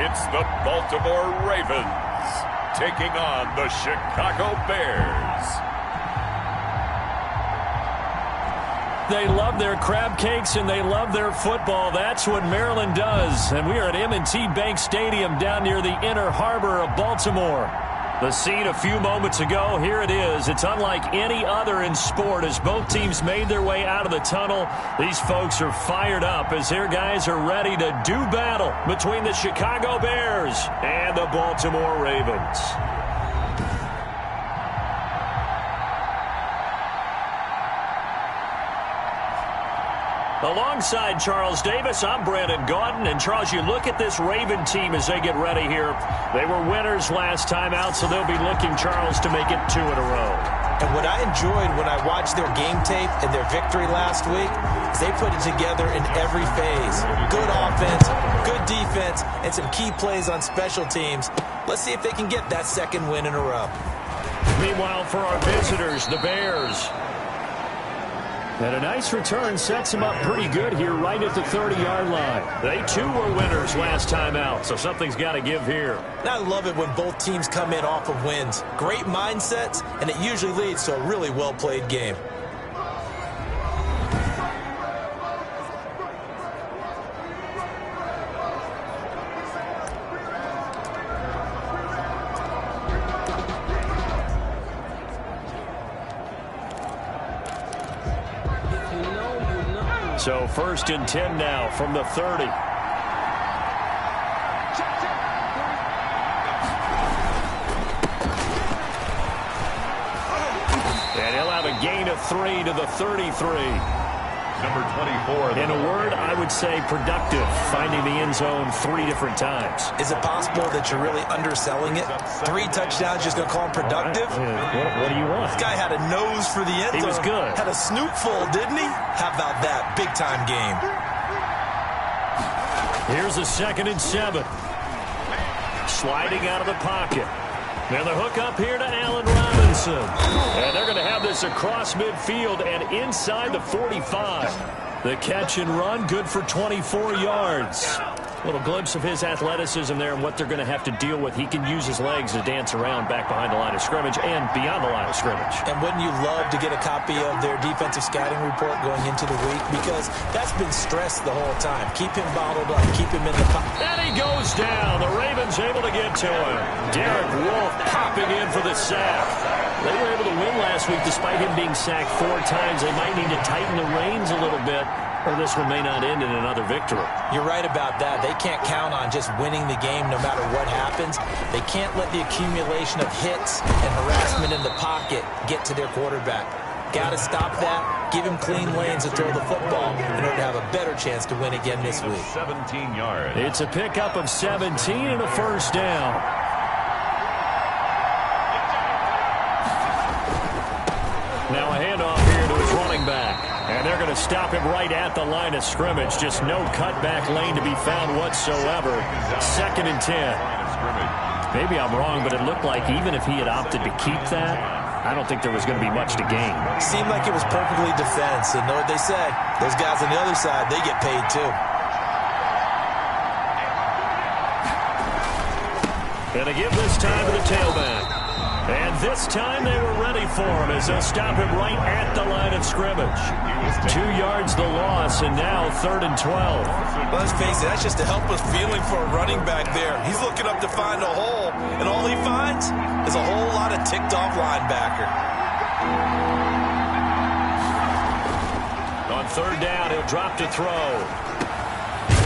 It's the Baltimore Ravens taking on the Chicago Bears. They love their crab cakes and they love their football. That's what Maryland does. And we are at M&T Bank Stadium down near the Inner Harbor of Baltimore. The scene a few moments ago, here it is. It's unlike any other in sport as both teams made their way out of the tunnel. These folks are fired up as their guys are ready to do battle between the Chicago Bears and the Baltimore Ravens. Alongside Charles Davis, I'm Brandon Gaudin. And, Charles, you look at this Raven team as they get ready here. They were winners last time out, so they'll be looking, Charles, to make it 2 in a row. And what I enjoyed when I watched their game tape and their victory last week is they put it together in every phase. Good offense, good defense, and some key plays on special teams. Let's see if they can get that second win in a row. Meanwhile, for our visitors, the Bears. And a nice return sets them up pretty good here right at the 30-yard line. They, too, were winners last time out, so something's got to give here. And I love it when both teams come in off of wins. Great mindsets, and it usually leads to a really well-played game. So 1st and 10 now from the 30. And he'll have a gain of 3 to the 33. Number 24. In a word, I would say productive, finding the end zone 3 different times. Is it possible that you're really underselling it? 3 touchdowns, just going to call him productive? What do you want? This guy had a nose for the end zone. He was good. Had a snoot full, didn't he? How about that? Big-time game. Here's a 2nd and 7. Sliding out of the pocket. Now the hook up here to Allen Robinson. And they're going to have this across midfield and inside the 45. The catch and run, good for 24 yards. Little glimpse of his athleticism there and what they're going to have to deal with. He can use his legs to dance around back behind the line of scrimmage and beyond the line of scrimmage. And wouldn't you love to get a copy of their defensive scouting report going into the week? Because that's been stressed the whole time. Keep him bottled up. Keep him in the pocket. And he goes down. The Ravens able to get to him. Derek Wolfe popping in for the sack. They were able to win last week despite him being sacked 4 times. They might need to tighten the reins a little bit, or this one may not end in another victory. You're right about that. They can't count on just winning the game no matter what happens. They can't let the accumulation of hits and harassment in the pocket get to their quarterback. Got to stop that. Give him clean lanes to throw the football in order to have a better chance to win again this week. 17 yards. It's a pickup of 17 and a 1st down. Now a handoff here to his running back. And they're going to stop him right at the line of scrimmage. Just no cutback lane to be found whatsoever. 2nd and 10. Maybe I'm wrong, but it looked like even if he had opted to keep that, I don't think there was going to be much to gain. Seemed like it was perfectly defense. And know what they say? Those guys on the other side, they get paid too. Going to give this time to the tailback. And this time they were ready for him as they'll stop him right at the line of scrimmage. 2 yards the loss, and now 3rd and 12. Well, let's face it, that's just a helpless feeling for a running back there. He's looking up to find a hole, and all he finds is a whole lot of ticked-off linebacker. On 3rd down, he'll drop to throw.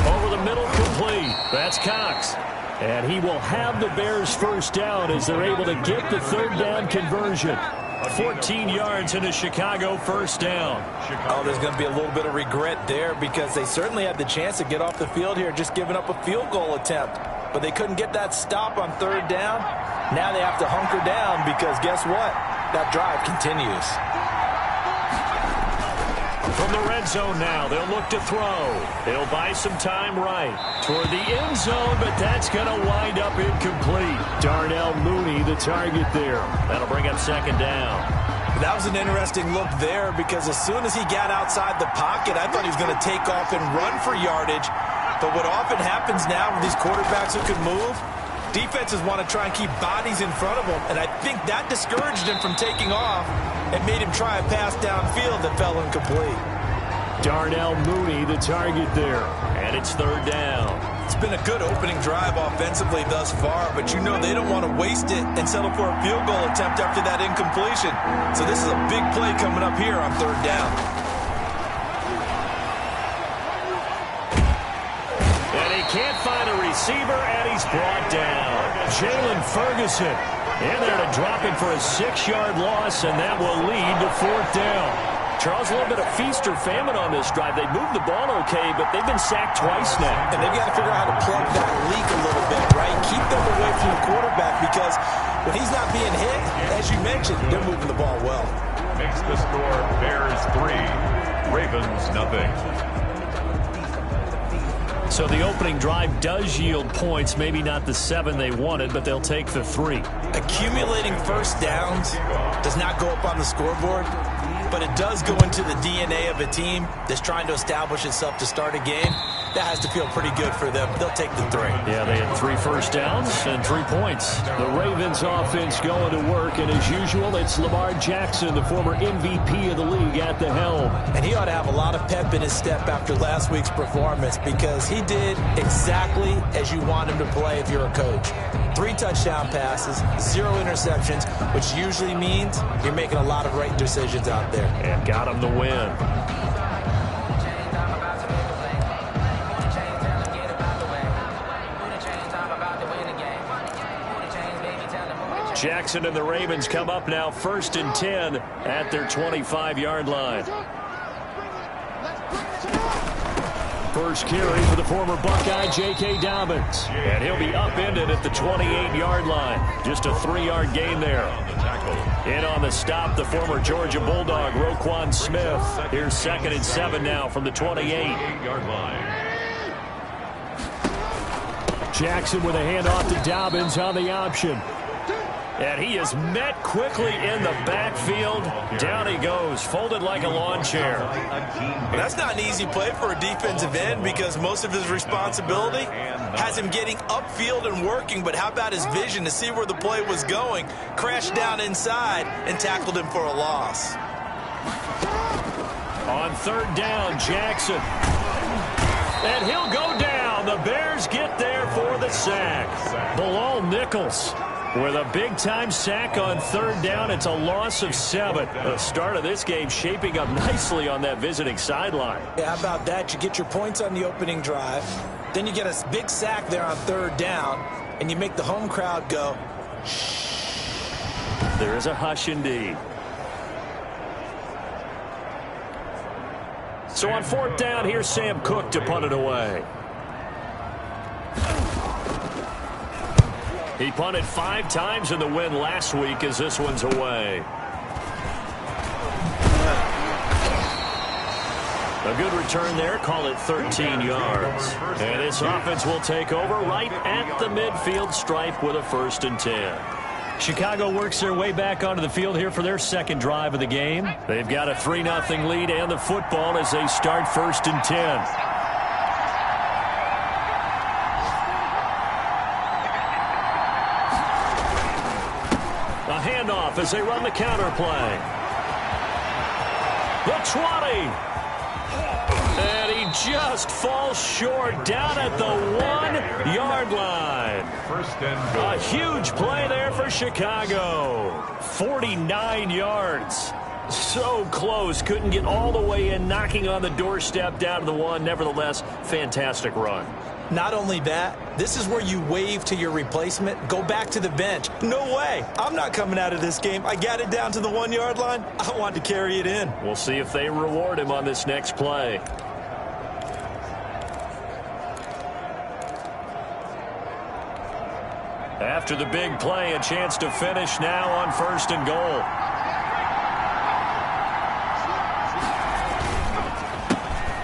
Over the middle, complete. That's Cox. And he will have the Bears' 1st down as they're able to get the 3rd down conversion. 14 yards in a Chicago 1st down. Oh, there's going to be a little bit of regret there because they certainly had the chance to get off the field here, just giving up a field goal attempt. But they couldn't get that stop on 3rd down. Now they have to hunker down because guess what? That drive continues. From the red zone now, they'll look to throw. They'll buy some time right toward the end zone, but that's going to wind up incomplete. Darnell Mooney, the target there. That'll bring up 2nd down. That was an interesting look there because as soon as he got outside the pocket, I thought he was going to take off and run for yardage. But what often happens now with these quarterbacks who can move, defenses want to try and keep bodies in front of them, and I think that discouraged him from taking off and made him try a pass downfield that fell incomplete. Darnell Mooney, the target there, and it's third down. It's been a good opening drive offensively thus far, but you know they don't want to waste it and settle for a field goal attempt after that incompletion. So this is a big play coming up here on third down. And he can't find a receiver, and he's brought down. Jalen Ferguson in there to drop him for a 6-yard loss, and that will lead to fourth down. Charles, a little bit of feast or famine on this drive. They moved the ball okay, but they've been sacked twice now. And they've got to figure out how to plug that leak a little bit, right? Keep them away from the quarterback because when he's not being hit, as you mentioned, they're moving the ball well. Makes the score Bears 3, Ravens nothing. So the opening drive does yield points, maybe not the 7 they wanted, but they'll take the 3. Accumulating first downs does not go up on the scoreboard, but it does go into the DNA of a team that's trying to establish itself to start a game. That has to feel pretty good for them. They'll take the 3. Yeah, they had 3 first downs and 3 points. The Ravens offense going to work, and as usual, it's Lamar Jackson, the former MVP of the league, at the helm. And he ought to have a lot of pep in his step after last week's performance because he did exactly as you want him to play if you're a coach. 3 touchdown passes, 0 interceptions, which usually means you're making a lot of right decisions out there. And got him the win. Jackson and the Ravens come up now 1st and 10 at their 25-yard line. First carry for the former Buckeye, J.K. Dobbins. And he'll be upended at the 28-yard line. Just a 3-yard gain there. In on the stop, the former Georgia Bulldog, Roquan Smith. Here's 2nd and 7 now from the 28-yard line. Jackson with a handoff to Dobbins on the option. And he is met quickly in the backfield. Down he goes, folded like a lawn chair. Well, that's not an easy play for a defensive end because most of his responsibility has him getting upfield and working, but how about his vision to see where the play was going? Crashed down inside and tackled him for a loss. On third down, Jackson. And he'll go down. The Bears get there for the sack. Bilal Nichols with a big-time sack on third down. It's a loss of 7. The start of this game shaping up nicely on that visiting sideline. Yeah, how about that? You get your points on the opening drive. Then you get a big sack there on third down, and you make the home crowd go, shh. There is a hush indeed. So on fourth down, here's Sam Cook to punt it away. He punted 5 times in the win last week as this one's away. A good return there. Call it 13 yards. And this offense will take over right at the midfield stripe with a 1st and 10. Chicago works their way back onto the field here for their second drive of the game. They've got a 3-0 lead and the football as they start 1st and 10. Handoff as they run the counter play. The 20. And he just falls short down at the 1-yard line. 1st and goal. A huge play there for Chicago. 49 yards. So close. Couldn't get all the way in, knocking on the doorstep down to the 1. Nevertheless, fantastic run. Not only that, this is where you wave to your replacement, go back to the bench. No way. I'm not coming out of this game. I got it down to the 1-yard line. I want to carry it in. We'll see if they reward him on this next play. After the big play, a chance to finish now on 1st and goal.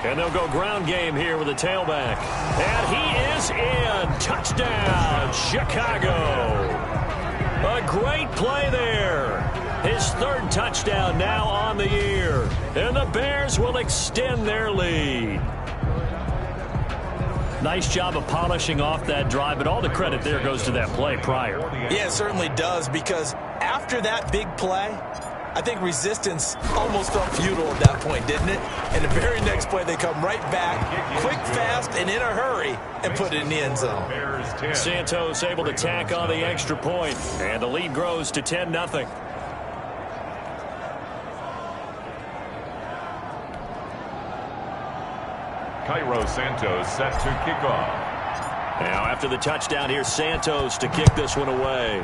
And they'll go ground game here with a tailback. And he is in. Touchdown, Chicago. A great play there. His 3rd touchdown now on the year. And the Bears will extend their lead. Nice job of polishing off that drive, but all the credit there goes to that play prior. Yeah, it certainly does, because after that big play, I think resistance almost felt futile at that point, didn't it? And the very next play, they come right back, quick, fast, and in a hurry, and put it in the end zone. Santos able to tack on the extra point, and the lead grows to 10-0. Cairo Santos set to kick off. Now after the touchdown, here's Santos to kick this one away.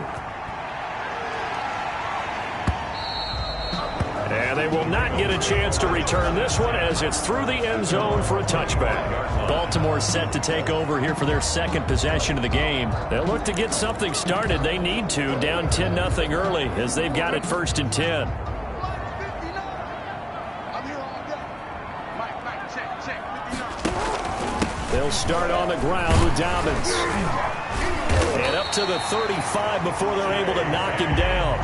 And they will not get a chance to return this one as it's through the end zone for a touchback. Baltimore set to take over here for their second possession of the game. They'll look to get something started. They need to, down 10-0 early as they've got it 1st and 10. They'll start on the ground with Dobbins. And up to the 35 before they're able to knock him down.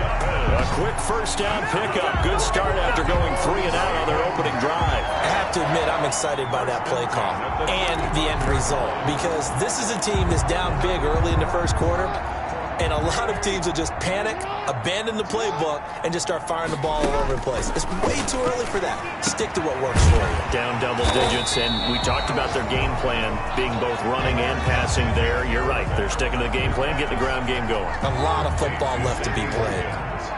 A quick first down pickup. Good start after going 3 and out on their opening drive. I have to admit, I'm excited by that play call and the end result, because this is a team that's down big early in the first quarter, and a lot of teams will just panic, abandon the playbook, and just start firing the ball all over the place. It's way too early for that. Stick to what works for you. Down double digits, and we talked about their game plan being both running and passing there. You're right. They're sticking to the game plan, getting the ground game going. A lot of football left to be played.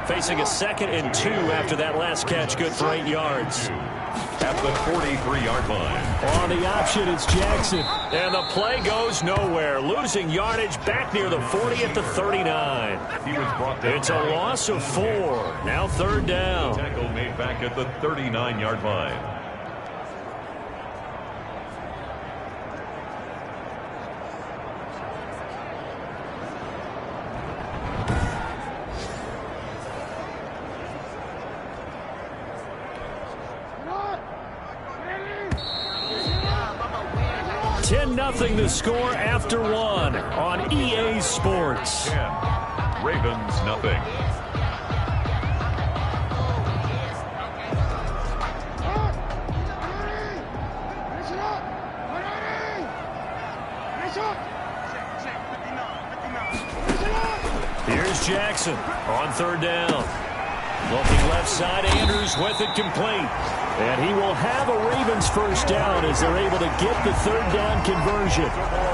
Facing a 2nd and 2 after that last catch, good for 8 yards. At the 43-yard line. On the option, it's Jackson. And the play goes nowhere. Losing yardage back near the 40 at the 39. It's a loss of 4. Now 3rd down. Tackle made back at the 39-yard line. Nothing to score after 1 on EA Sports. 10. Ravens nothing. Here's Jackson on 3rd down. Looking left side, Andrews with it complete. And he will have a Ravens first down as they're able to get the 3rd down conversion.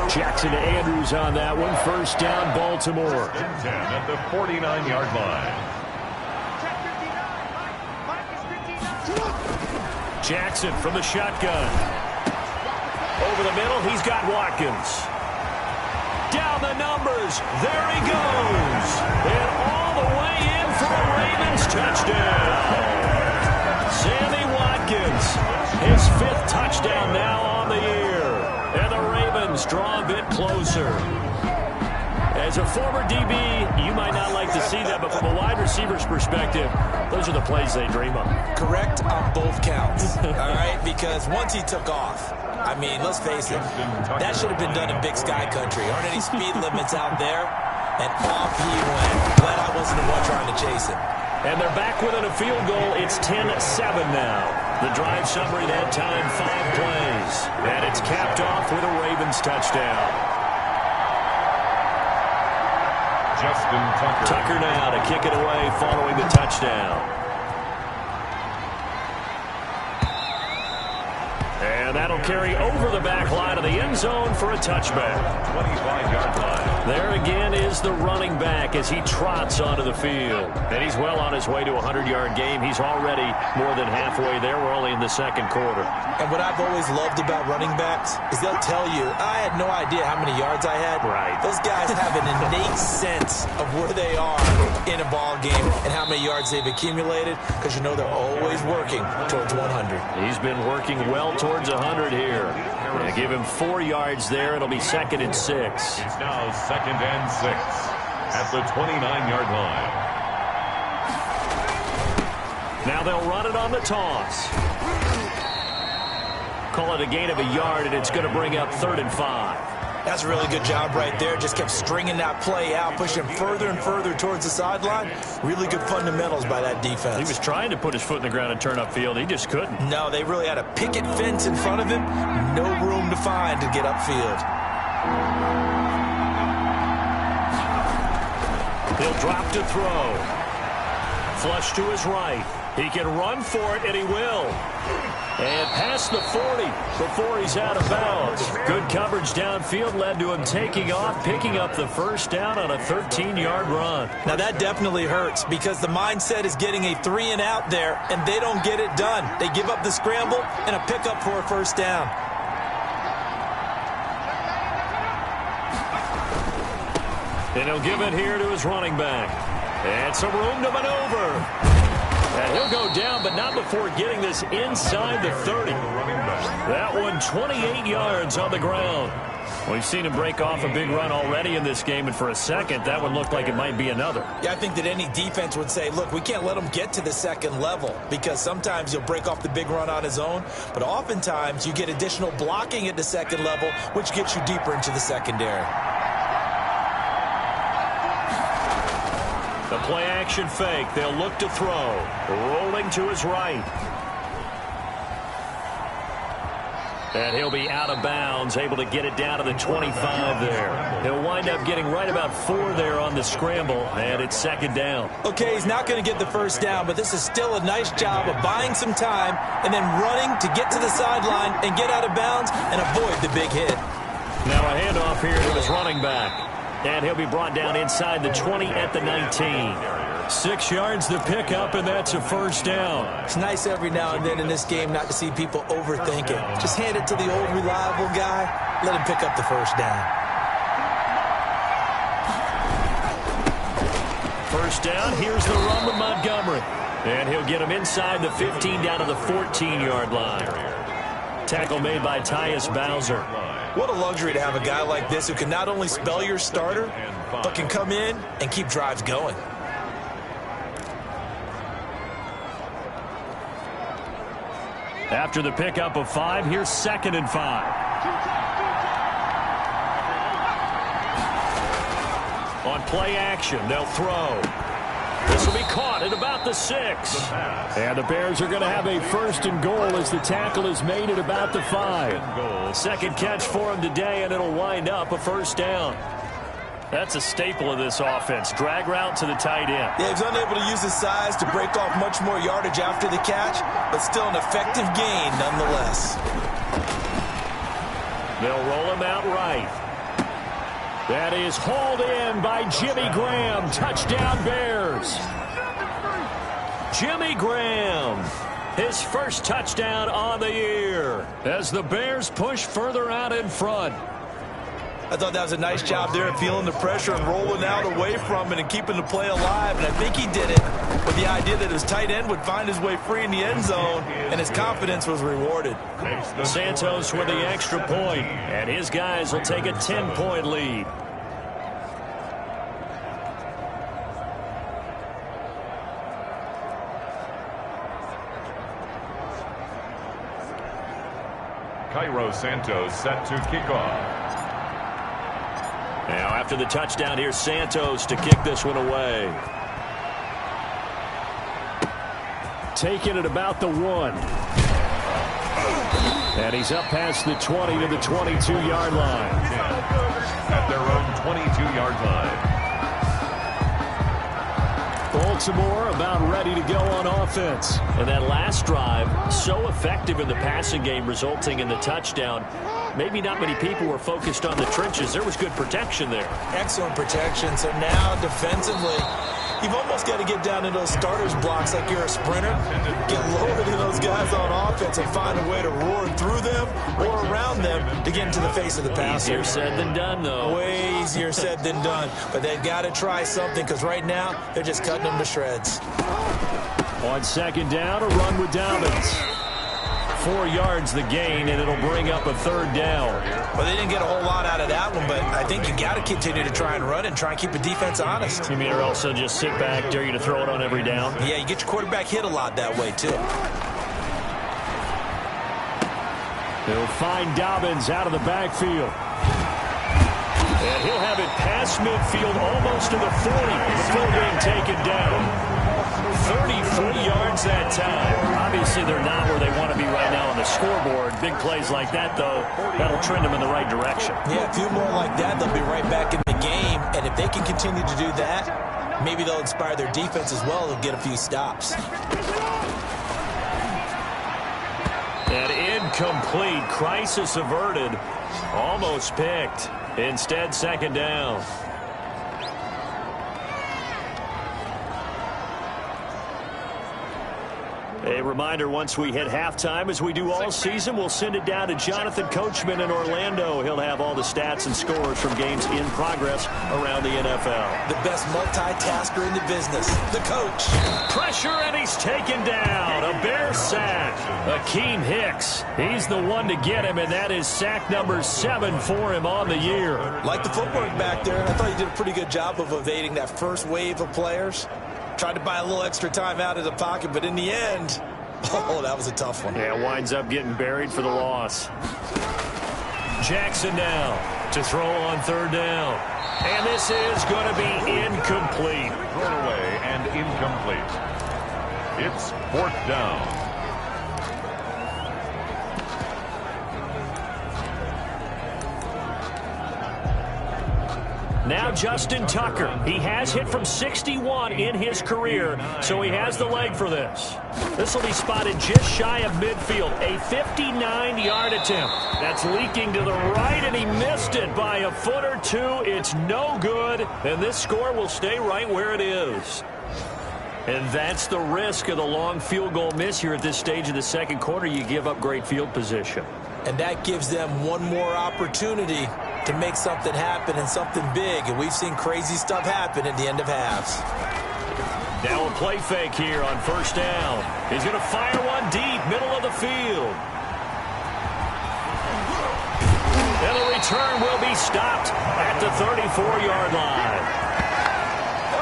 Jackson to Andrews on that one. First down, Baltimore. 10 at the 49-yard line. Jackson from the shotgun. Over the middle, he's got Watkins. Down the numbers. There he goes. And all the way in for a Ravens touchdown. Sammy Watkins, his 5th touchdown now on the year. And the Ravens draw a bit closer. As a former DB, you might not like to see that, but from a wide receiver's perspective, those are the plays they dream of. Correct on both counts, all right? Because once he took off, I mean, let's face it, that should have been done in Big Sky Country. Aren't any speed limits out there? And off he went. Glad I wasn't the one trying to chase him. And they're back within a field goal. It's 10-7 now. The drive summary that time, 5 plays. And it's capped off with a Ravens touchdown. Justin Tucker. Tucker now to kick it away following the touchdown. And that'll carry over the back line of the end zone for a touchback. 25-yard line. There again is the running back as he trots onto the field. And he's well on his way to a 100-yard game. He's already more than halfway there. We're only in the 2nd quarter. And what I've always loved about running backs is they'll tell you, I had no idea how many yards I had. Right. Those guys have an innate sense of where they are in a ball game and how many yards they've accumulated, because you know they're always working towards 100. He's been working well towards 100 here. They give him 4 yards there. It'll be 2nd and 6. It's now 2nd and 6 at the 29-yard line. Now they'll run it on the toss. Call it a gain of a yard, and it's going to bring up 3rd and 5. That's a really good job right there. Just kept stringing that play out, pushing him further and further towards the sideline. Really good fundamentals by that defense. He was trying to put his foot in the ground and turn upfield. He just couldn't. No, they really had a picket fence in front of him. No room to find to get upfield. He'll drop to throw. Flush to his right. He can run for it, and he will. And past the 40 before he's out of bounds. Good coverage downfield led to him taking off, picking up the first down on a 13-yard run. Now that definitely hurts because the mindset is getting a 3-and-out there, and they don't get it done. They give up the scramble and a pickup for a first down. And he'll give it here to his running back. And some room to maneuver. And he'll go down, but not before getting this inside the 30. That one 28 yards on the ground. We've seen him break off a big run already in this game, and for a second, that one looked like it might be another. Yeah, I think that any defense would say, look, we can't let him get to the second level because sometimes he'll break off the big run on his own, but oftentimes you get additional blocking at the second level, which gets you deeper into the secondary. The play-action fake. They'll look to throw. Rolling to his right. And he'll be out of bounds, able to get it down to the 25 there. He'll wind up getting right about 4 there on the scramble, and it's second down. Okay, he's not going to get the first down, but this is still a nice job of buying some time and then running to get to the sideline and get out of bounds and avoid the big hit. Now a handoff here to his running back. And he'll be brought down inside the 20 at the 19. 6 yards to pick up, and that's a first down. It's nice every now and then in this game not to see people overthink it. Just hand it to the old reliable guy. Let him pick up the first down. First down, here's the run with Montgomery. And he'll get him inside the 15 down to the 14-yard line. Tackle made by Tyus Bowser. What a luxury to have a guy like this who can not only spell your starter, but can come in and keep drives going. After the pickup of 5, here's 2nd and 5. On play action, they'll throw. This will be caught at about the 6. And the Bears are going to have a 1st and goal as the tackle is made at about the 5. Second catch for him today, and it'll wind up a first down. That's a staple of this offense. Drag route to the tight end. Yeah, he's unable to use his size to break off much more yardage after the catch, but still an effective gain nonetheless. They'll roll him out right. That is hauled in by Jimmy Graham. Touchdown, Bears. Jimmy Graham, his first touchdown on the year as the Bears push further out in front. I thought that was a nice job there of feeling the pressure and rolling out away from it and keeping the play alive. And I think he did it with the idea that his tight end would find his way free in the end zone, and his confidence was rewarded. Santos with the extra point, and his guys will take a 10-point lead. Cairo Santos set to kick off. Now after the touchdown, here's Santos to kick this one away. Taking it about the 1. And he's up past the 20 to the 22-yard line. At their own 22-yard line. Baltimore about ready to go on offense. And that last drive, so effective in the passing game, resulting in the touchdown. Maybe not many people were focused on the trenches. There was good protection there. Excellent protection. So now defensively, you've almost got to get down to those starters blocks like you're a sprinter. Get lower to those guys on offense and find a way to roar through them or around them to get into the face of the passer. Easier said than done, though. Way easier said than done. But they've got to try something because right now they're just cutting them to shreds. On second down, a run with Dobbins. 4 yards the gain, and it'll bring up a 3rd down. Well, they didn't get a whole lot out of that one, but I think you got to continue to try and run and try and keep the defense honest. You mean or also just sit back, dare you to throw it on every down? Yeah, you get your quarterback hit a lot that way, too. They'll find Dobbins out of the backfield. And he'll have it past midfield almost to the 40 before being taken down. 33 yards that time. Obviously, they're not where they want to be right now on the scoreboard. Big plays like that, though, that'll trend them in the right direction. Yeah, a few more like that, they'll be right back in the game. And if they can continue to do that, maybe they'll inspire their defense as well. They'll get a few stops. And incomplete. Crisis averted. Almost picked. Instead, second down. A reminder, once we hit halftime, as we do all season, we'll send it down to Jonathan Coachman in Orlando. He'll have all the stats and scores from games in progress around the NFL. The best multitasker in the business, the coach. Pressure, and he's taken down. A Bear sack. Akeem Hicks. He's the one to get him, and that is sack number 7 for him on the year. Like the footwork back there, and I thought he did a pretty good job of evading that first wave of players. Tried to buy a little extra time out of the pocket, but in the end, oh, that was a tough one. Yeah, winds up getting buried for the loss. Jackson now to throw on third down. And this is going to be incomplete. Thrown away and incomplete. It's fourth down. Now Justin Tucker. He has hit from 61 in his career, so he has the leg for this. This will be spotted just shy of midfield. A 59-yard attempt. That's leaking to the right, and he missed it by a foot or two. It's no good, and this score will stay right where it is. And that's the risk of the long field goal miss here at this stage of the second quarter. You give up great field position. And that gives them one more opportunity to make something happen and something big. And we've seen crazy stuff happen at the end of halves. Now a play fake here on first down. He's going to fire one deep, middle of the field. And the return will be stopped at the 34-yard line.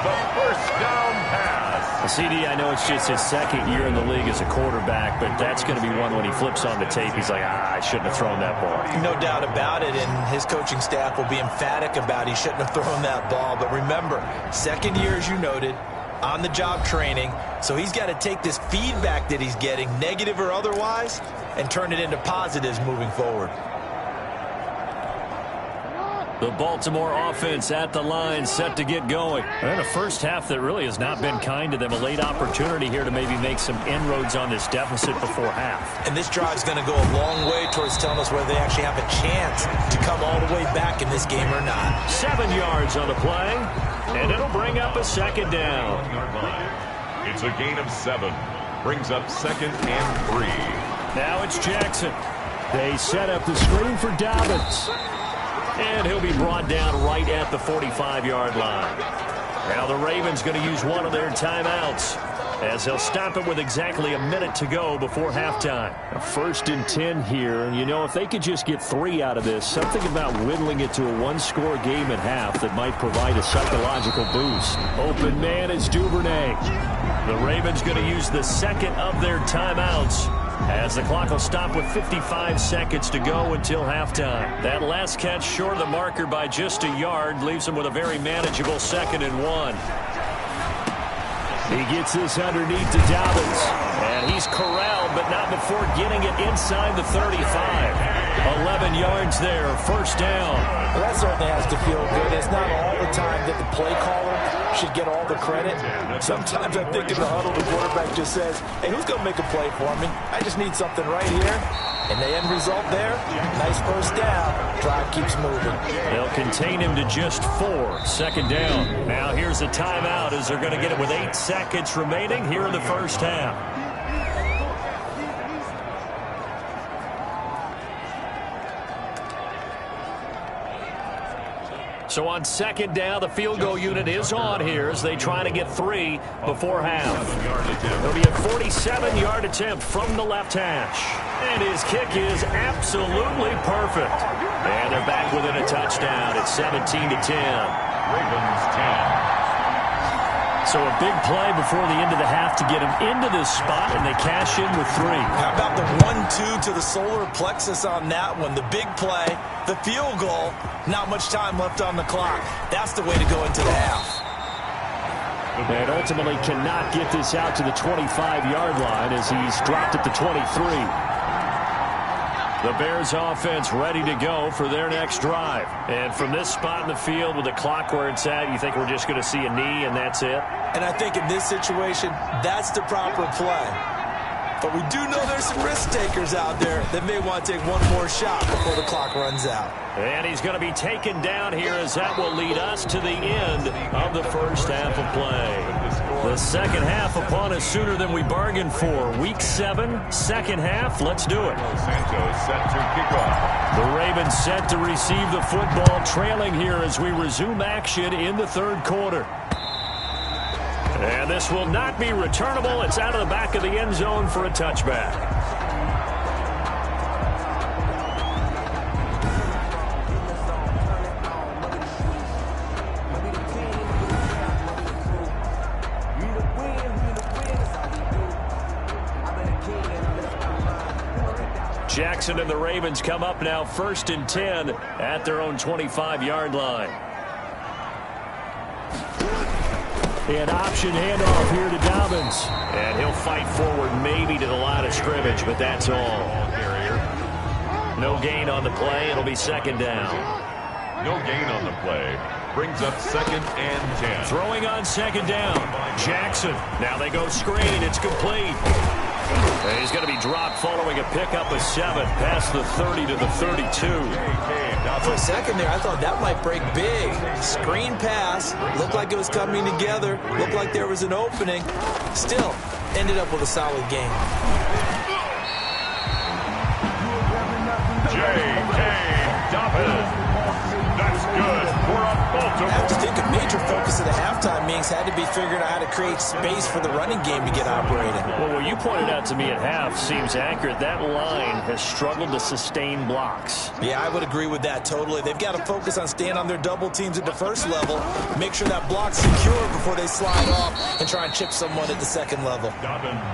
The first down pass. CD, I know it's just his second year in the league as a quarterback, but that's going to be one when he flips on the tape. He's like, I shouldn't have thrown that ball. No doubt about it, and his coaching staff will be emphatic about he shouldn't have thrown that ball. But remember, second year, as you noted, on-the-job training, so he's got to take this feedback that he's getting, negative or otherwise, and turn it into positives moving forward. The Baltimore offense at the line, set to get going. And a first half that really has not been kind to them. A late opportunity here to maybe make some inroads on this deficit before half. And this drive's going to go a long way towards telling us whether they actually have a chance to come all the way back in this game or not. 7 yards on the play, and it'll bring up a second down. It's a gain of 7. Brings up 2nd and 3. Now it's Jackson. They set up the screen for Dobbins. And he'll be brought down right at the 45-yard line. Now the Ravens going to use one of their timeouts as they'll stop it with exactly a minute to go before halftime. A 1st and 10 here. And, you know, if they could just get 3 out of this, something about whittling it to a one-score game at half that might provide a psychological boost. Open man is Duvernay. The Ravens going to use the second of their timeouts as the clock will stop with 55 seconds to go until halftime. That last catch short of the marker by just a yard leaves them with a very manageable 2nd and 1. He gets this underneath to Dobbins, and he's corralled, but not before getting it inside the 35. 11 yards there, first down. Well, that certainly has to feel good. It's not all the time that the play caller should get all the credit. Sometimes I think in the huddle, the quarterback just says, hey, who's going to make a play for me? I just need something right here. And the end result there, nice first down. Drive keeps moving. They'll contain him to just 4. Second down. Now here's a timeout as they're going to get it with 8 seconds remaining here in the first half. So on second down, the field goal unit is on here as they try to get 3 before half. It'll be a 47-yard attempt from the left hash. And his kick is absolutely perfect. And they're back within a touchdown at 17-10. Ravens 10. So a big play before the end of the half to get him into this spot, and they cash in with 3. How about the 1-2 to the solar plexus on that one? The big play, the field goal, not much time left on the clock. That's the way to go into the half. And ultimately cannot get this out to the 25-yard line as he's dropped at the 23. The Bears offense ready to go for their next drive. And from this spot in the field with the clock where it's at, you think we're just going to see a knee and that's it? And I think in this situation, that's the proper play. But we do know there's some risk takers out there that may want to take one more shot before the clock runs out. And he's going to be taken down here as that will lead us to the end of the first half of play. The second half upon us sooner than we bargained for. Week 7, second half. Let's do it. Santos set to kick off. The Ravens set to receive the football, trailing here as we resume action in the third quarter. And this will not be returnable. It's out of the back of the end zone for a touchback. Jackson and the Ravens come up now 1st and 10 at their own 25-yard line. An option handoff here to Dobbins. And he'll fight forward maybe to the line of scrimmage, but that's all. No gain on the play. It'll be second down. No gain on the play. Brings up 2nd and 10. Throwing on second down. Jackson. Now they go screen. It's complete. And he's going to be dropped following a pickup of 7 past the 30 to the 32. For a second there, I thought that might break big. Screen pass. Looked like it was coming together. Looked like there was an opening. Still, ended up with a solid game. J.K. Dobbins. That's good for a Baltimore. I have to think a major focus of the halftime meetings had to be figuring out how to create space for the running game to get operating. Well, what you pointed out to me at half seems accurate. That line has struggled to sustain blocks. Yeah, I would agree with that totally. They've got to focus on staying on their double teams at the first level, make sure that block's secure before they slide off and try and chip someone at the second level.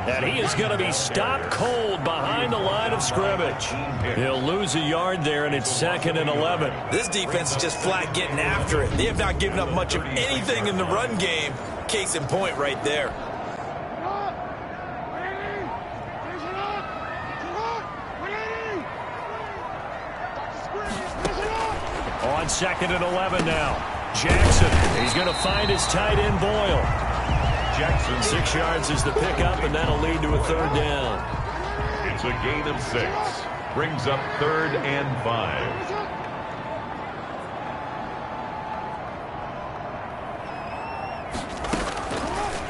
And he is going to be stopped cold behind the line of scrimmage. He'll lose a yard there, and it's 2nd and 11. This defense is just flat getting after it. They have not given up much of anything in the run game. Case in point right there. On 2nd and 11 now. Jackson, he's going to find his tight end Boyle. Jackson. 6 yards is the pickup, and that'll lead to a third down. It's a gain of 6. Brings up 3rd and 5.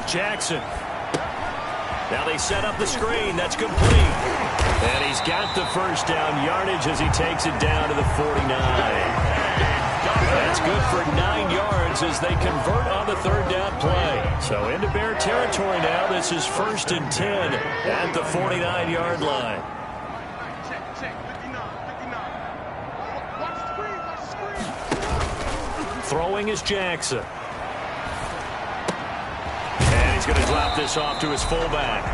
Jackson. Now they set up the screen. That's complete. And he's got the first down yardage as he takes it down to the 49. That's good for 9 yards as they convert on the third down play. So into Bear territory now. This is 1st and 10 at the 49-yard line. Throwing is Jackson. He's going to drop this off to his fullback.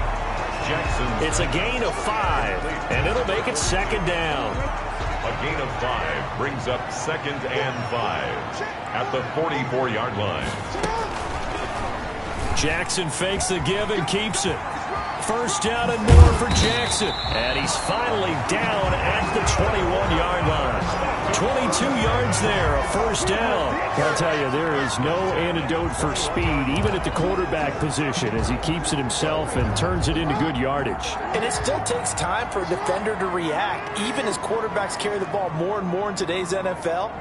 Jackson. It's a gain of 5, and it'll make it 2nd down. A gain of 5 brings up 2nd and 5 at the 44-yard line. Jackson fakes the give and keeps it. First down and more for Jackson. And he's finally down at the 21-yard line. 22 yards there, a first down. I'll tell you, there is no antidote for speed, even at the quarterback position, as he keeps it himself and turns it into good yardage. And it still takes time for a defender to react, even as quarterbacks carry the ball more and more in today's NFL.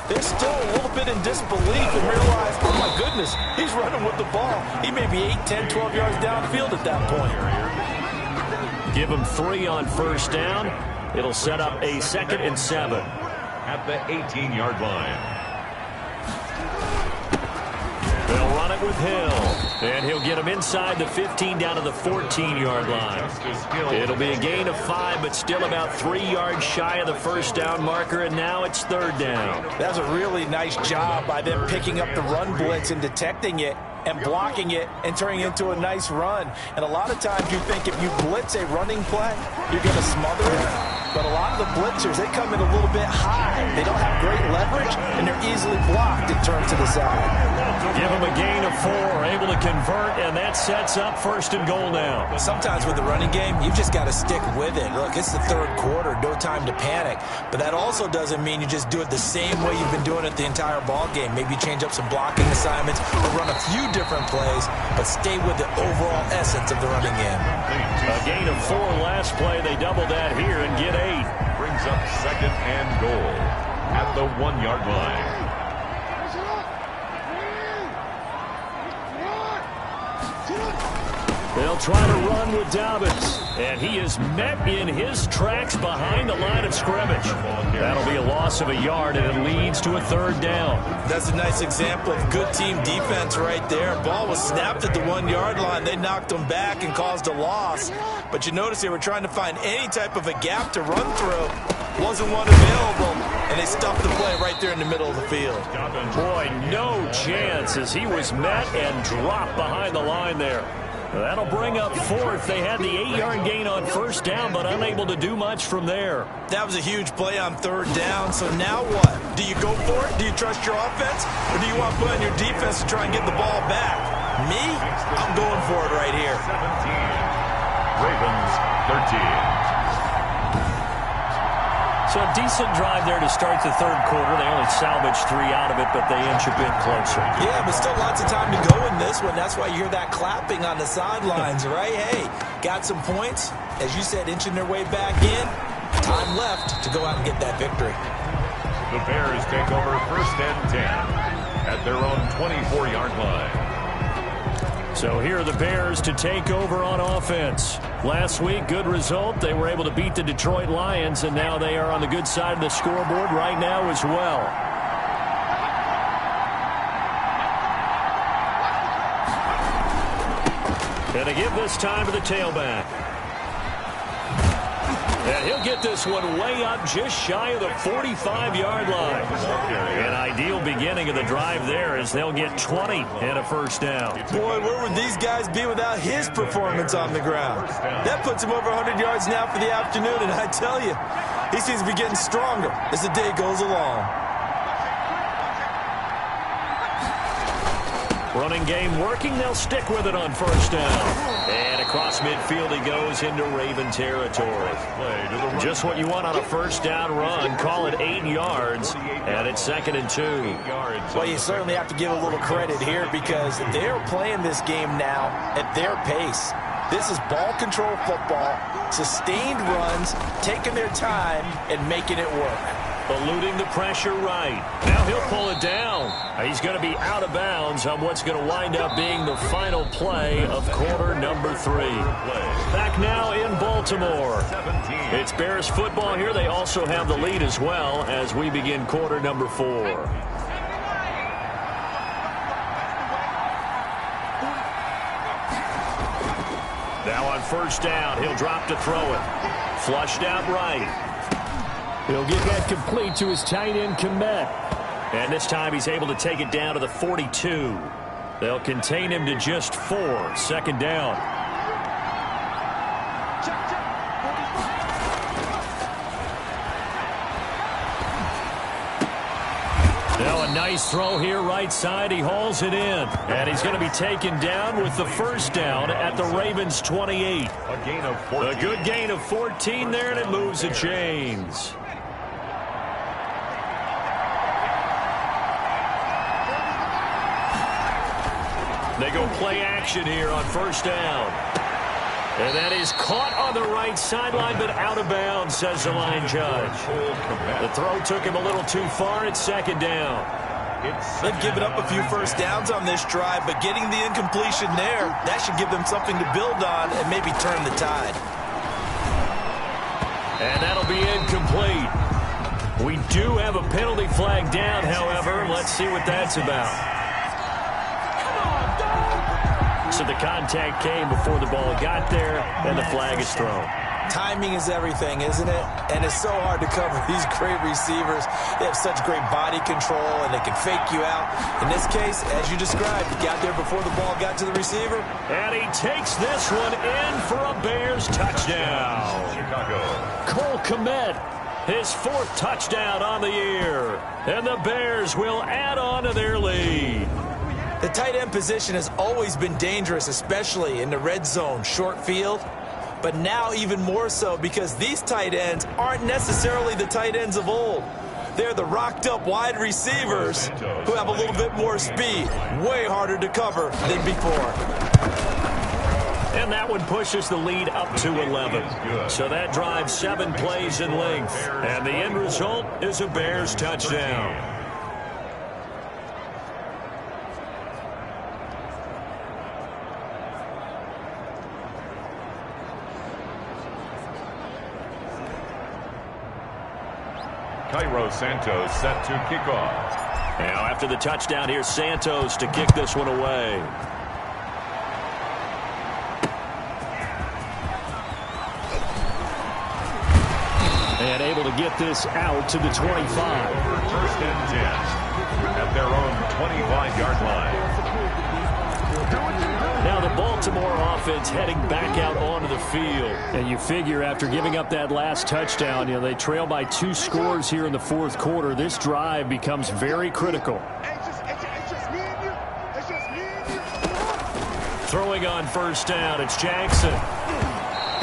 They're still a little bit in disbelief and realize, oh my goodness, he's running with the ball. He may be 8, 10, 12 yards downfield at that point. Give him 3 on first down. It'll set up a 2nd and 7. At the 18-yard line. They'll run it with Hill. And he'll get him inside the 15 down to the 14-yard line. It'll be a gain of 5, but still about 3 yards shy of the first down marker, and now it's third down. That's a really nice job by them picking up the run blitz and detecting it and blocking it and turning it into a nice run. And a lot of times you think if you blitz a running play, you're going to smother it. But a lot of the blitzers, they come in a little bit high. They don't have great leverage, and they're easily blocked and turned to the side. Give them a gain of 4, able to convert, and that sets up 1st and goal now. Sometimes with the running game, you've just got to stick with it. Look, it's the 3rd quarter, no time to panic. But that also doesn't mean you just do it the same way you've been doing it the entire ball game. Maybe change up some blocking assignments or run a few different plays, but stay with the overall essence of the running game. A gain of 4 last play. They double that here and get 8. Brings up 2nd and goal at the 1-yard line. They'll try to run with Dobbins, and he is met in his tracks behind the line of scrimmage. That'll be a loss of a yard, and it leads to a 3rd down. That's a nice example of good team defense right there. Ball was snapped at the 1-yard line. They knocked them back and caused a loss. But you notice they were trying to find any type of a gap to run through. Wasn't one available, and they stuffed the play right there in the middle of the field. Boy, no chance as he was met and dropped behind the line there. That'll bring up 4th. They had the 8-yard gain on 1st down, but unable to do much from there. That was a huge play on 3rd down, so now what? Do you go for it? Do you trust your offense? Or do you want to put on your defense to try and get the ball back? Me? I'm going for it right here. 17. Ravens 13. So a decent drive there to start the 3rd quarter. They only salvaged 3 out of it, but they inch a bit closer. Yeah, but still lots of time to go in this one. That's why you hear that clapping on the sidelines, right? Hey, got some points. As you said, inching their way back in. Time left to go out and get that victory. The Bears take over 1st and 10 at their own 24-yard line. So here are the Bears to take over on offense. Last week, good result. They were able to beat the Detroit Lions, and now they are on the good side of the scoreboard right now as well. And they give this time to the tailback. And he'll get this one way up just shy of the 45-yard line. An ideal beginning of the drive there as they'll get 20 and a 1st down. Boy, where would these guys be without his performance on the ground? That puts him over 100 yards now for the afternoon, and I tell you, he seems to be getting stronger as the day goes along. Running game working. They'll stick with it on 1st down. And across midfield he goes into Raven territory. Just what you want on a 1st down run. Call it 8 yards. And it's 2nd and 2. Well, you certainly have to give a little credit here because they're playing this game now at their pace. This is ball control football, sustained runs, taking their time and making it work. Eluding the pressure right. Now he'll pull it down. He's going to be out of bounds on what's going to wind up being the final play of quarter number 3. Back now in Baltimore. It's Bears football here. They also have the lead as well as we begin quarter number 4. Now on 1st down, he'll drop to throw it. Flushed out right. He'll get that complete to his tight end, Komet. And this time he's able to take it down to the 42. They'll contain him to just 4. 2nd down. Now a nice throw here right side. He hauls it in. And he's going to be taken down with the 1st down at the Ravens 28. A gain of 14. A good gain of 14 there, and it moves the chains. They go play action here on 1st down. And that is caught on the right sideline, but out of bounds, says the line judge. The throw took him a little too far. It's 2nd down. They've given up a few 1st downs on this drive, but getting the incompletion there, that should give them something to build on and maybe turn the tide. And that'll be incomplete. We do have a penalty flag down, however. Let's see what that's about. So the contact came before the ball got there, and the flag is thrown. Timing is everything, isn't it? And it's so hard to cover these great receivers. They have such great body control, and they can fake you out. In this case, as you described, he got there before the ball got to the receiver. And he takes this one in for a Bears touchdown. Chicago. Cole Komet His 4th touchdown on the year. And the Bears will add on to their lead. The tight end position has always been dangerous, especially in the red zone, short field. But now even more so because these tight ends aren't necessarily the tight ends of old. They're the rocked-up wide receivers who have a little bit more speed, way harder to cover than before. And that one pushes the lead up to 11. So that drives 7 plays in length. And the end result is a Bears touchdown. Cairo Santos set to kick off. Now after the touchdown, here's Santos to kick this one away. And able to get this out to the 25. First and 10 at their own 25-yard line. Now the Baltimore offense heading back out onto the field. And you figure after giving up that last touchdown, they trail by 2 scores here in the 4th quarter. This drive becomes very critical. Throwing on first down, it's Jackson.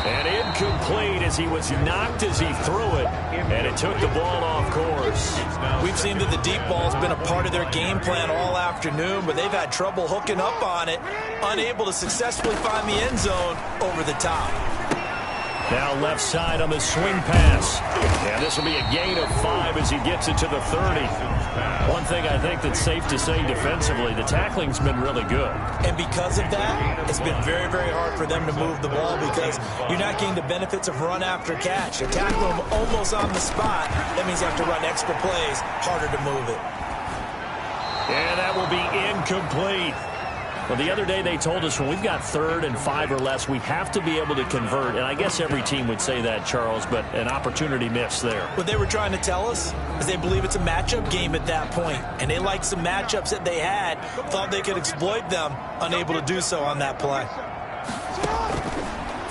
And incomplete as he was knocked as he threw it. And it took the ball off course. We've seen that the deep ball's been a part of their game plan all afternoon, but they've had trouble hooking up on it, unable to successfully find the end zone over the top. Now left side on the swing pass. And this will be a gain of 5 as he gets it to the 30. One thing I think that's safe to say defensively, the tackling's been really good. And because of that, it's been very, very hard for them to move the ball because you're not getting the benefits of run after catch. You're tackling them almost on the spot. That means you have to run extra plays, harder to move it. And that will be incomplete. Well, the other day they told us when we've got 3rd and 5 or less, we have to be able to convert. And I guess every team would say that, Charles, but an opportunity missed there. What they were trying to tell us is they believe it's a matchup game at that point. And they liked some matchups that they had, thought they could exploit them, unable to do so on that play.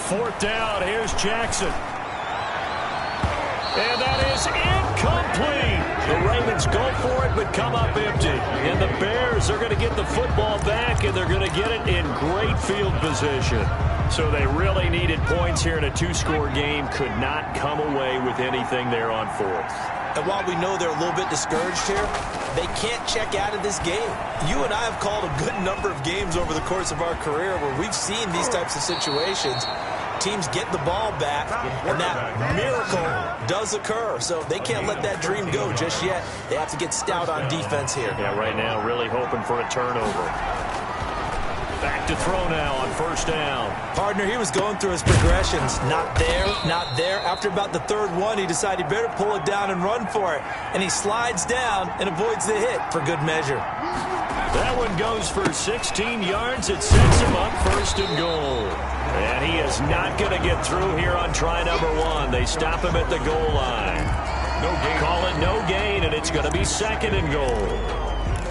4th down, here's Jackson. And that is incomplete. The Ravens go for it, but come up empty. And the Bears are going to get the football back, and they're going to get it in great field position. So they really needed points here in a 2-score game. Could not come away with anything there on 4th. And while we know they're a little bit discouraged here, they can't check out of this game. You and I have called a good number of games over the course of our career where we've seen these types of situations. Teams get the ball back, and that miracle does occur. So they can't let that dream go just yet. They have to get stout on defense here. Yeah, right now really hoping for a turnover. Back to throw now on first down. Partner, he was going through his progressions. Not there, not there. After about the 3rd one, he decided he better pull it down and run for it. And he slides down and avoids the hit for good measure. That one goes for 16 yards. It sets him up 1st and goal. And he is not going to get through here on try number 1. They stop him at the goal line. No gain. Call it no gain, and it's going to be 2nd and goal.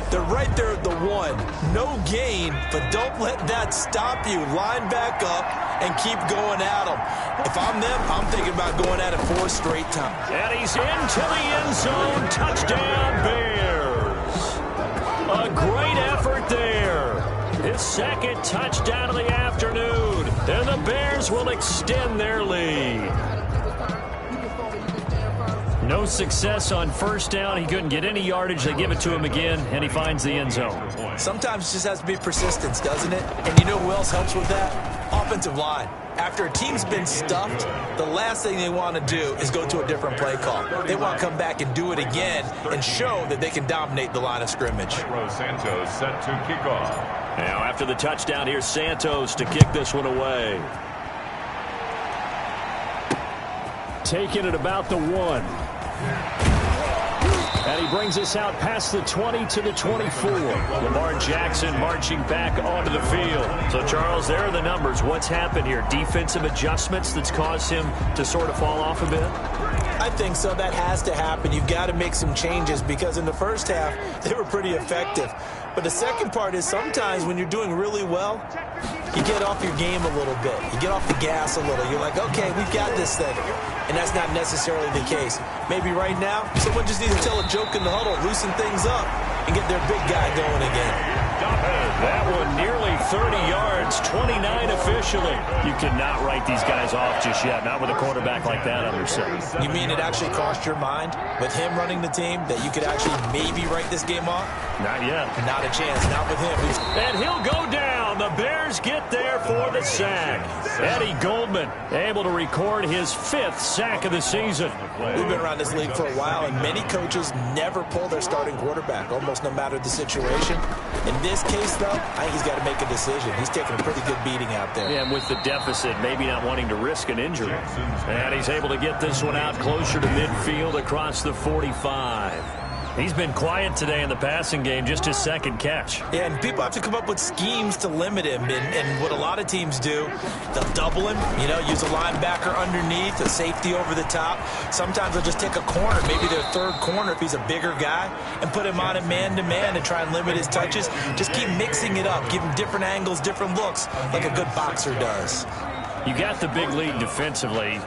They're right there at the 1. No gain, but don't let that stop you. Line back up and keep going at them. If I'm them, I'm thinking about going at it 4 straight times. And he's into the end zone. Touchdown, Bears. A great effort there. His 2nd touchdown of the afternoon. And the Bears will extend their lead. No success on first down. He couldn't get any yardage. They give it to him again, and he finds the end zone. Sometimes it just has to be persistence, doesn't it? And you know who else helps with that? Offensive line. After a team's been stuffed, the last thing they want to do is go to a different play call. They want to come back and do it again and show that they can dominate the line of scrimmage. Santos set to kick off. Now after the touchdown, here's Santos to kick this one away. Taking it about the 1. And he brings us out past the 20 to the 24. Lamar Jackson marching back onto the field. So, Charles, there are the numbers. What's happened here? Defensive adjustments that's caused him to sort of fall off a bit? I think so. That has to happen. You've got to make some changes because in the first half, they were pretty effective. But the second part is sometimes when you're doing really well, you get off your game a little bit. You get off the gas a little. You're like, okay, we've got this thing. And that's not necessarily the case. Maybe right now, someone just needs to tell a joke in the huddle, loosen things up, and get their big guy going again. That one nearly 30 yards, 29 officially. You cannot write these guys off just yet, not with a quarterback like that under center. You mean it actually crossed your mind with him running the team that you could actually maybe write this game off? Not yet. Not a chance, not with him. And he'll go down. The Bears get there for the sack. Eddie Goldman able to record his 5th sack of the season. We've been around this league for a while, and many coaches never pull their starting quarterback, almost no matter the situation. In this case, though, I think he's got to make a decision. He's taking a pretty good beating out there. Yeah, and with the deficit, maybe not wanting to risk an injury. And he's able to get this one out closer to midfield across the 45. He's been quiet today in the passing game, just his 2nd catch. Yeah, and people have to come up with schemes to limit him. And what a lot of teams do, they'll double him, use a linebacker underneath, a safety over the top. Sometimes they'll just take a corner, maybe their 3rd corner if he's a bigger guy, and put him on a man-to-man and try and limit his touches. Just keep mixing it up, give him different angles, different looks, like a good boxer does. You got the big lead defensively,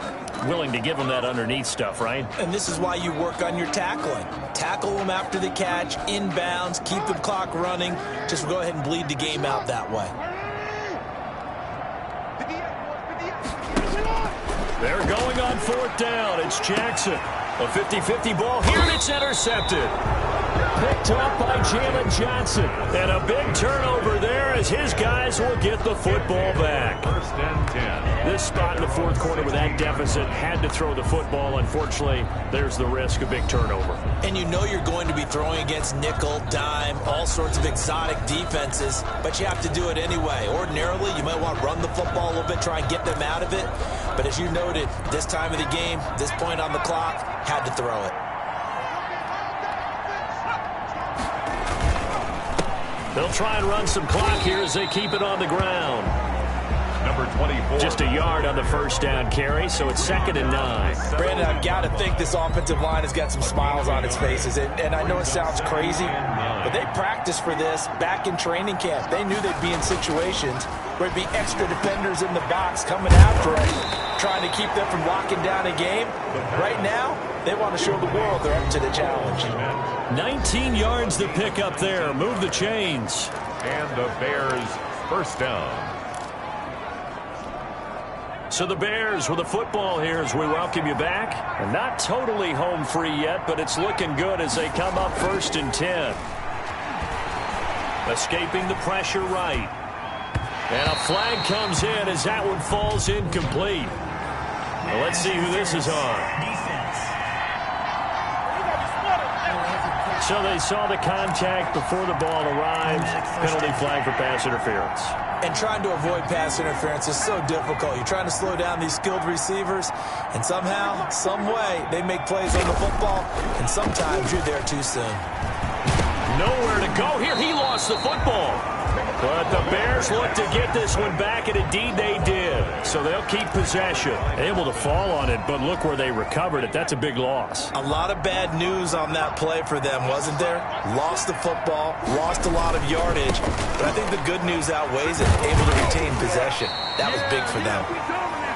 willing to give him that underneath stuff, right? And this is why you work on your tackling. Tackle him after the catch, inbounds, keep the clock running. Just go ahead and bleed the game out that way. They're going on 4th down. It's Jackson. A 50-50 ball here, and it's intercepted. Picked up by Jalen Johnson. And a big turnover there as his guys will get the football back. 1st and 10. This spot in the 4th quarter with that deficit had to throw the football. Unfortunately, there's the risk of big turnover. And you're going to be throwing against nickel, dime, all sorts of exotic defenses, but you have to do it anyway. Ordinarily, you might want to run the football a little bit, try and get them out of it. But as you noted, this time of the game, this point on the clock, had to throw it. They'll try and run some clock here as they keep it on the ground. Number 24. Just a yard on the 1st down carry, so it's 2nd and 9. Brandon, I've got to think this offensive line has got some smiles on its faces. And I know it sounds crazy, but they practiced for this back in training camp. They knew they'd be in situations where it'd be extra defenders in the box coming after them, trying to keep them from locking down a game. Right now, they want to show the world they're up to the challenge. 19 yards to pick up there. Move the chains. And the Bears 1st down. So the Bears with the football here as we welcome you back. And not totally home free yet, but it's looking good as they come up 1st and 10. Escaping the pressure right. And a flag comes in as that one falls incomplete. Well, let's see who this is on. So they saw the contact before the ball arrived. Penalty flag for pass interference. And trying to avoid pass interference is so difficult. You're trying to slow down these skilled receivers, and somehow, some way, they make plays on the football, and sometimes you're there too soon. Nowhere to go here. He lost the football. But the Bears look to get this one back, and indeed they did. So they'll keep possession. Able to fall on it, but look where they recovered it. That's a big loss. A lot of bad news on that play for them, wasn't there? Lost the football, lost a lot of yardage, but I think the good news outweighs it. Able to retain possession. That was big for them.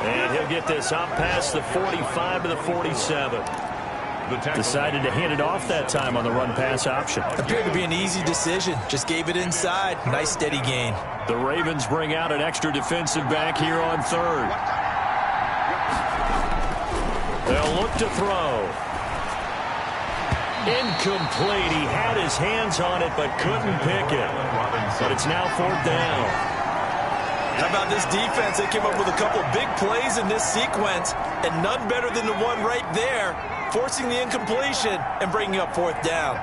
And he'll get this up past the 45 to the 47. Decided to hand it off that time on the run-pass option. Appeared to be an easy decision. Just gave it inside. Nice, steady gain. The Ravens bring out an extra defensive back here on 3rd. They'll look to throw. Incomplete. He had his hands on it but couldn't pick it. But it's now 4th down. How about this defense? They came up with a couple big plays in this sequence, and none better than the one right there, forcing the incompletion and bringing up 4th down.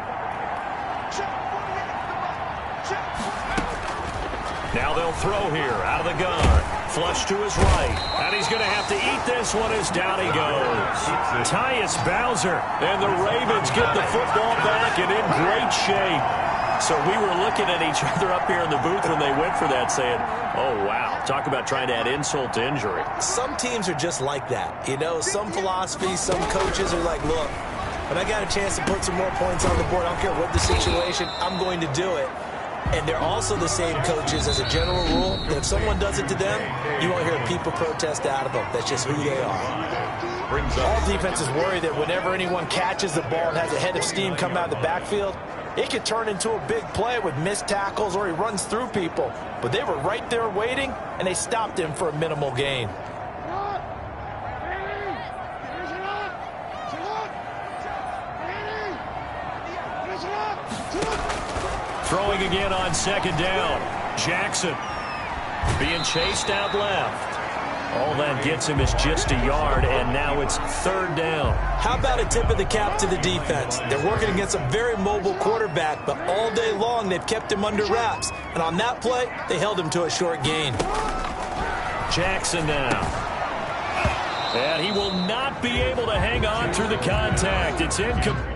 Now they'll throw here out of the gun. Flush to his right. And he's going to have to eat this one as down he goes. Tyus Bowser. And the Ravens get the football back and in great shape. So we were looking at each other up here in the booth when they went for that saying, oh, wow, talk about trying to add insult to injury. Some teams are just like that. You know, some philosophies, some coaches are like, look, when I got a chance to put some more points on the board, I don't care what the situation, I'm going to do it. And they're also the same coaches as a general rule that if someone does it to them, you won't hear people protest out of them. That's just who they are. All defenses worry that whenever anyone catches the ball and has a head of steam come out of the backfield, it could turn into a big play with missed tackles or he runs through people. But they were right there waiting, and they stopped him for a minimal gain. Throwing again on second down. Jackson being chased out left. All that gets him is just a yard, and now it's third down. How about a tip of the cap to the defense? They're working against a very mobile quarterback, but all day long they've kept him under wraps. And on that play, they held him to a short gain. Jackson now. And he will not be able to hang on through the contact. It's incomplete.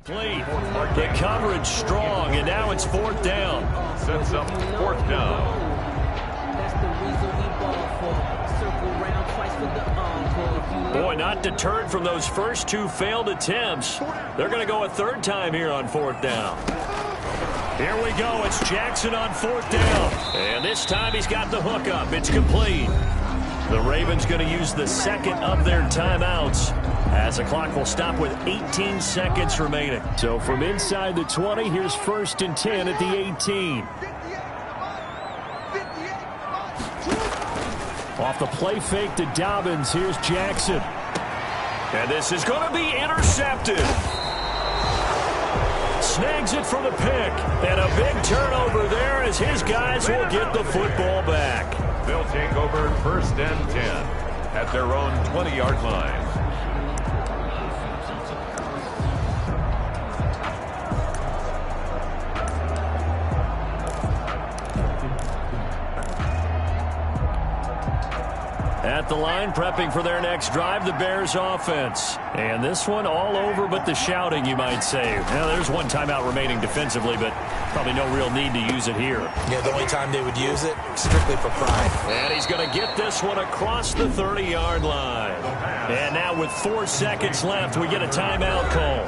The coverage strong, and now it's fourth down. Sets up fourth down. Boy, not deterred from those first two failed attempts. They're going to go a third time here on fourth down. Here we go. It's Jackson on fourth down. And this time he's got the hook up. It's complete. The Ravens going to use the second of their timeouts as the clock will stop with 18 seconds remaining. So from inside the 20, here's first and 10 at the 18. Off the play fake to Dobbins, here's Jackson. And this is going to be intercepted. Snags it for the pick. And a big turnover there as his guys will get the football back. They'll take over first and 10 at their own 20-yard line. At the line, prepping for their next drive, the Bears offense. And this one all over but the shouting, you might say. Now, there's one timeout remaining defensively, but probably no real need to use it here. Yeah, the only time they would use it, strictly for pride. And he's going to get this one across the 30-yard line. And now with 4 seconds left, we get a timeout call.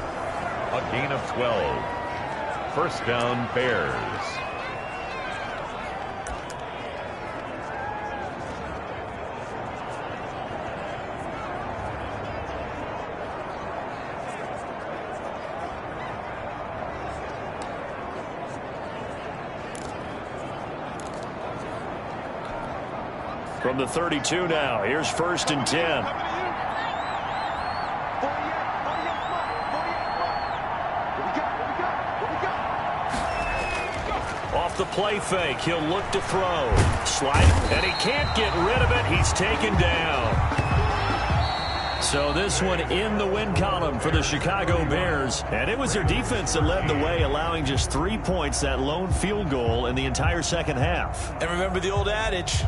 A gain of 12. First down, Bears. From the 32 now, here's first and 10. Off the play fake, he'll look to throw. Slide, and he can't get rid of it. He's taken down. So this one in the win column for the Chicago Bears. And it was their defense that led the way, allowing just 3 points, that lone field goal in the entire second half. And remember the old adage,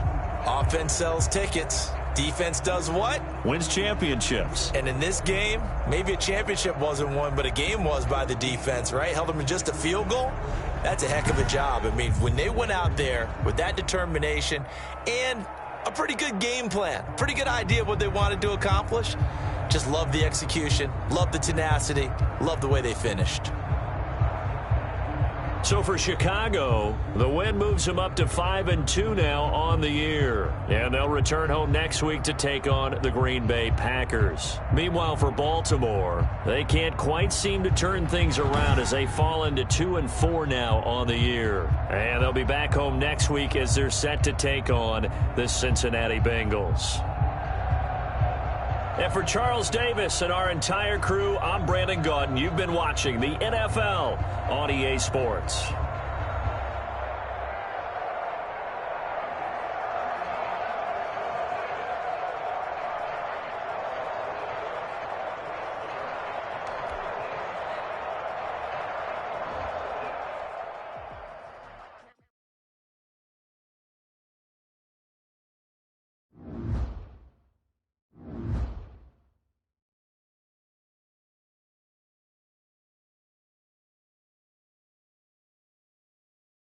offense sells tickets. Defense does what? Wins championships. And in this game, maybe a championship wasn't won, but a game was by the defense, right? Held them to just a field goal. That's a heck of a job. I mean, when they went out there with that determination and a pretty good game plan, pretty good idea of what they wanted to accomplish, just love the execution, love the tenacity, love the way they finished. So for Chicago, the win moves them up to 5-2 now on the year. And they'll return home next week to take on the Green Bay Packers. Meanwhile, for Baltimore, they can't quite seem to turn things around as they fall into 2-4 now on the year. And they'll be back home next week as they're set to take on the Cincinnati Bengals. And for Charles Davis and our entire crew, I'm Brandon Gaudin. You've been watching the NFL on EA Sports.